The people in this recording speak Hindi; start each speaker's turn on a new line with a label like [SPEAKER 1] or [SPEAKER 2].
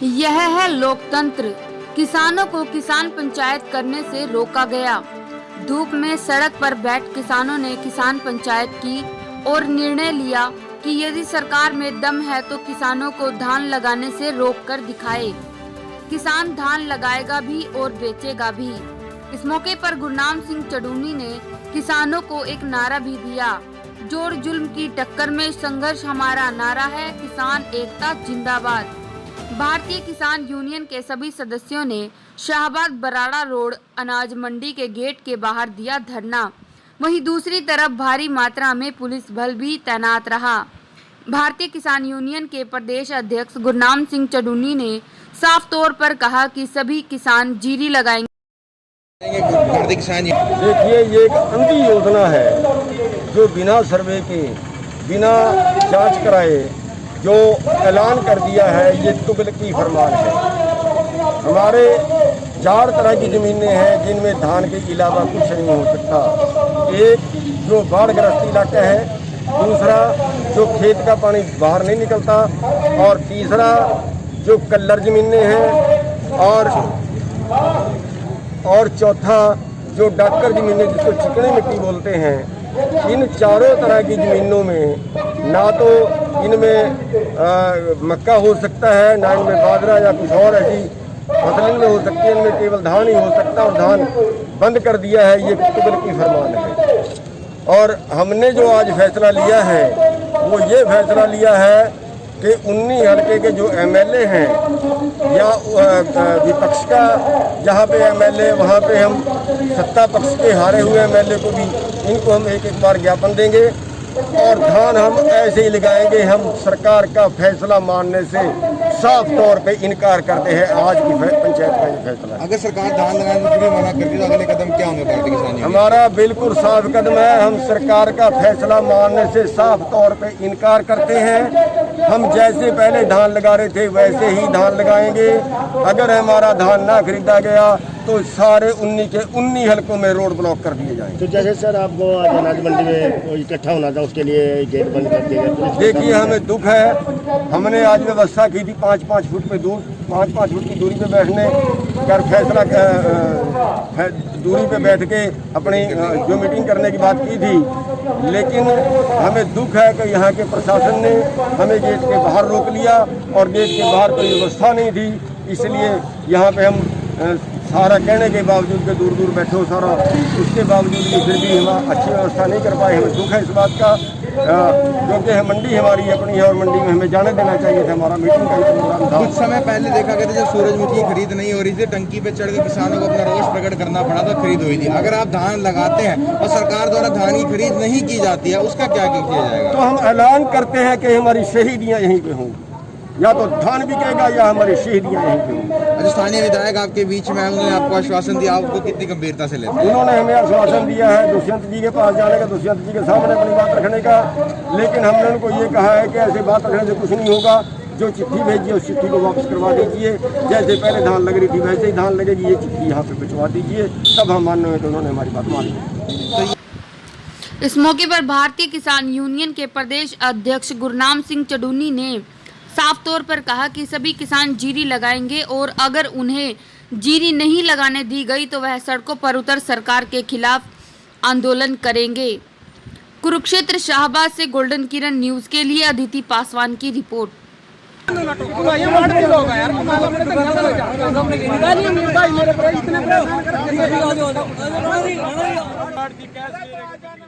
[SPEAKER 1] यह है लोकतंत्र। किसानों को किसान पंचायत करने से रोका गया। धूप में सड़क पर बैठ किसानों ने किसान पंचायत की और निर्णय लिया कि यदि सरकार में दम है तो किसानों को धान लगाने से रोक कर दिखाए। किसान धान लगाएगा भी और बेचेगा भी। इस मौके पर गुरनाम सिंह चडूनी ने किसानों को एक नारा भी दिया, जोर जुल्म की टक्कर में संघर्ष हमारा नारा है, किसान एकता जिंदाबाद। भारतीय किसान यूनियन के सभी सदस्यों ने शाहबाद बराड़ा रोड अनाज मंडी के गेट के बाहर दिया धरना। वहीं दूसरी तरफ भारी मात्रा में पुलिस बल भी तैनात रहा। भारतीय किसान यूनियन के प्रदेश अध्यक्ष गुरनाम सिंह चडूनी ने साफ तौर पर कहा कि सभी किसान जीरी लगाएंगे।
[SPEAKER 2] देखिए, ये एक अंधी योजना है जो बिना सर्वे के, बिना जांच कराए जो ऐलान कर दिया है, ये तुगलकी फरमान है। हमारे 4 तरह की ज़मीनें हैं जिनमें धान के अलावा कुछ नहीं हो सकता। एक जो बाढ़ग्रस्त इलाका है, दूसरा जो खेत का पानी बाहर नहीं निकलता, और तीसरा जो कल्लर ज़मीनें हैं, और चौथा जो डाकर ज़मीनें जिसको चिकनी मिट्टी बोलते हैं। इन चारों तरह की ज़मीनों में ना तो इनमें मक्का हो सकता है, ना इनमें बाजरा या कुछ और ऐसी फसल इनमें हो सकती है। इनमें केवल धान ही हो सकता है और धान बंद कर दिया है। ये तुगलकी फरमान है। और हमने जो आज फैसला लिया है वो ये फैसला लिया है कि 19 हल्के के जो एमएलए हैं या विपक्ष का जहाँ पे एमएलए, वहाँ पे हम सत्ता पक्ष के हारे हुए एमएलए को भी, इनको हम एक बार ज्ञापन देंगे और धान हम ऐसे ही लगाएंगे। हम सरकार का फैसला मानने से साफ तौर पे इनकार करते हैं। आज की पंचायत का ये फैसला, अगर सरकार धान लगाने से भी मना करती तो अगले कदम क्या होंगे भारतीय किसान? हमारा बिल्कुल साफ कदम है। हम सरकार का फैसला मानने से साफ तौर पे इनकार करते हैं। हम जैसे पहले धान लगा रहे थे वैसे ही धान लगाएंगे। अगर हमारा धान ना खरीदा गया तो सारे 19 हलकों में रोड ब्लॉक कर दिए जाएंगे।
[SPEAKER 3] तो जैसे सर आपको आज अनाज मंडी में इकट्ठा होना था, उसके लिए गेट बंद कर दिया गया।
[SPEAKER 2] देखिए, हमें दुख है। हमने आज व्यवस्था की थी 5-5 फुट पे दूर, 5-5 फुट की दूरी पे बैठने कर फैसला दूरी पे बैठ के अपनी जो मीटिंग करने की बात की थी, लेकिन हमें दुख है कि यहाँ के प्रशासन ने हमें गेट के बाहर रोक लिया और गेट के बाहर कोई व्यवस्था नहीं थी। इसलिए यहाँ पे हम सारा कहने के बावजूद के दूर दूर बैठे हो सारा, उसके बावजूद भी फिर भी हम अच्छी व्यवस्था नहीं कर पाए। हमें दुख है इस बात का, क्योंकि मंडी हमारी अपनी है और मंडी में हमें जाने देना चाहिए था। हमारा मीटिंग का प्रोग्राम था।
[SPEAKER 4] कुछ समय पहले देखा गया था जब सूरजमुखी की खरीद नहीं हो रही थी, टंकी पे चढ़ के किसानों को अपना रोष प्रकट करना पड़ा था, खरीद हुई थी। अगर आप धान लगाते हैं और सरकार द्वारा धान की खरीद नहीं की जाती है, उसका क्या किया जाएगा?
[SPEAKER 2] तो हम ऐलान करते हैं कि हमारी शहीदियाँ यहीं पे होंगी, या तो धान बिकेगा या हमारी शहीदियाँ यहीं पे होंगी।
[SPEAKER 4] स्थानीय विधायक आपके बीच में, उन्होंने आपको आश्वासन दिया, आपको कितनी गंभीरता से लेते हैं?
[SPEAKER 2] उन्होंने हमें आश्वासन दिया है दुष्यंत जी के पास जाने का, दुष्यंत जी के सामने अपनी बात रखने का, लेकिन हमने उनको ये कहा है कि ऐसे बात रखने से कुछ नहीं होगा। जो चिट्ठी भेजी है उस चिट्ठी को वापस करवा दीजिए। जैसे पहले धान लग रही थी वैसे ही धान लगेगी। ये चिट्ठी यहाँ पे भिजवा दीजिए, तब हम मानने में तो उन्होंने हमारी बात मानी।
[SPEAKER 1] इस मौके पर भारतीय किसान यूनियन के प्रदेश अध्यक्ष गुरनाम सिंह चडूनी ने साफ तौर पर कहा कि सभी किसान जीरी लगाएंगे और अगर उन्हें जीरी नहीं लगाने दी गई तो वह सड़कों पर उतर सरकार के खिलाफ आंदोलन करेंगे। कुरुक्षेत्र शाहबाद से गोल्डन किरण न्यूज़ के लिए अदिति पासवान की रिपोर्ट।
[SPEAKER 5] यार